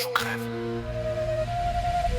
marche ou crève.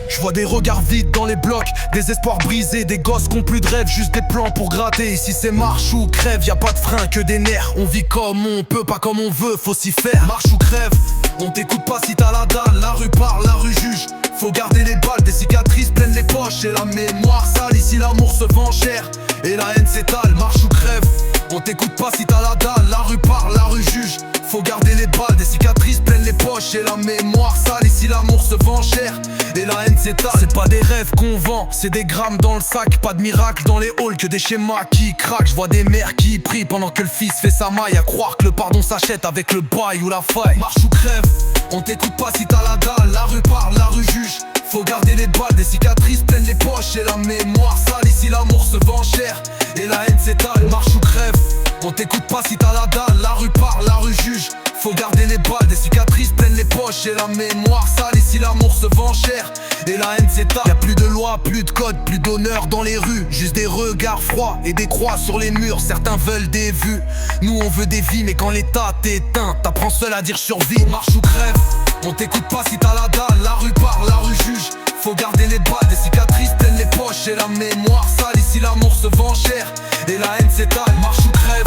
Je vois des regards vides dans les blocs, des espoirs brisés, des gosses qui ont plus de rêves, juste des plans pour gratter. Ici c'est marche ou crève, y a pas de frein que des nerfs. On vit comme on peut, pas comme on veut, faut s'y faire. Marche ou crève, on t'écoute pas si t'as la dalle. La rue parle, la rue juge, faut garder les balles, des cicatrices pleines les poches. Et la mémoire sale, ici l'amour se vend cher et la haine s'étale. Marche ou crève, on t'écoute pas si t'as la dalle. La rue parle, la rue juge, faut garder les balles, des cicatrices pleines les poches. Et la mémoire sale, ici l'amour se vend cher et la haine s'étale. C'est pas des rêves qu'on vend, c'est des grammes dans le sac. Pas de miracle dans les halls, que des schémas qui craquent. Je vois des mères qui prient pendant que le fils fait sa maille. À croire que le pardon s'achète avec le bail ou la faille. Marche ou crève, on t'écoute pas si t'as la dalle. La rue parle, la rue juge, faut garder les balles, des cicatrices pleines les poches. Et la mémoire sale, ici l'amour se vend cher et la haine s'étale. Marche ou crève, on t'écoute pas si t'as la dalle. La rue parle, la rue juge, faut garder les balles, des cicatrices pleines les poches. Et la mémoire sale, ici l'amour se vend cher et la haine s'étale. Y'a plus de loi, plus de code, plus d'honneur dans les rues. Juste des regards froids et des croix sur les murs. Certains veulent des vues, nous on veut des vies. Mais quand l'état t'éteint, t'apprends seul à dire survie. Marche ou crève, on t'écoute pas si t'as la dalle. La rue parle, la rue juge, faut garder les balles, des cicatrices pleines les poches. Et la mémoire sale, ici l'amour se vend cher et la haine s'étale. Marche ou crève,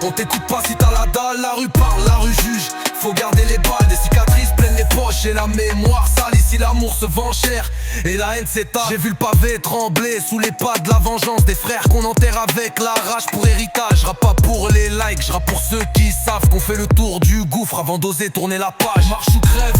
on t'écoute pas si t'as la dalle. La rue parle, la rue juge, faut garder les balles, des cicatrices pleines les poches. Et la mémoire sale, ici l'amour se vend cher et la haine s'étale. J'ai vu le pavé trembler sous les pas de la vengeance. Des frères qu'on enterre avec la rage pour héritage. Je rappe pas pour les likes, je rappe pour ceux qui savent qu'on fait le tour du gouffre avant d'oser tourner la page. Marche ou crève,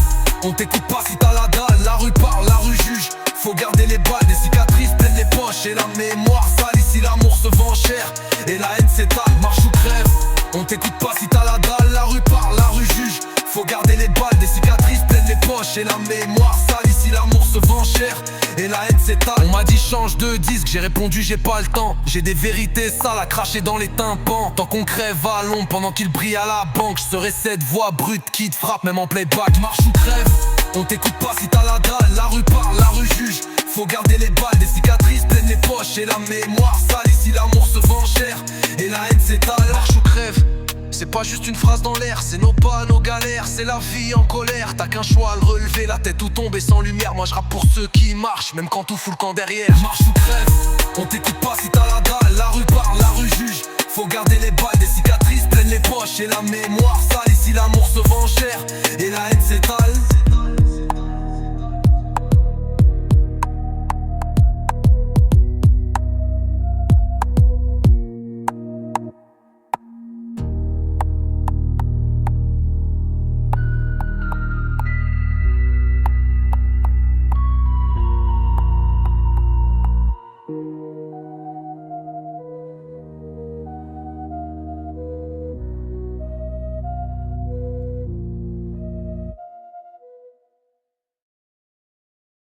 on t'écoute pas si t'as la dalle. La rue parle, la rue juge, faut garder les balles, des cicatrices pleines les poches. Et la mémoire sale, ici l'amour se vend cher et la haine s'étale. Marche ou crève, on t'écoute pas si t'as la dalle. La rue parle, la rue juge, faut garder les balles, des cicatrices pleines les poches. Et la mémoire sale, ici l'amour se vend cher et la haine s'étale. On m'a dit change de disque, j'ai répondu j'ai pas le temps. J'ai des vérités sales à cracher dans les tympans. Tant qu'on crève à l'ombre pendant qu'il brille à la banque, je serai cette voix brute qui te frappe même en playback. Marche ou crève, on t'écoute pas si t'as la dalle. La rue parle, la rue juge, faut garder les balles, des cicatrices pleines les poches. Et la mémoire sale, ici l'amour se vend cher et la haine s'étale. Marche ou crève, c'est pas juste une phrase dans l'air, c'est nos pas, nos galères, c'est la vie en colère. T'as qu'un choix à le relever, la tête ou tomber sans lumière. Moi je rappe pour ceux qui marchent, même quand tout fout le camp derrière. Marche ou crève, on t'écoute pas si t'as la dalle. La rue parle, la rue juge, faut garder les balles, des cicatrices pleines les poches. Et la mémoire sale, ici l'amour se vend cher et la haine s'étale.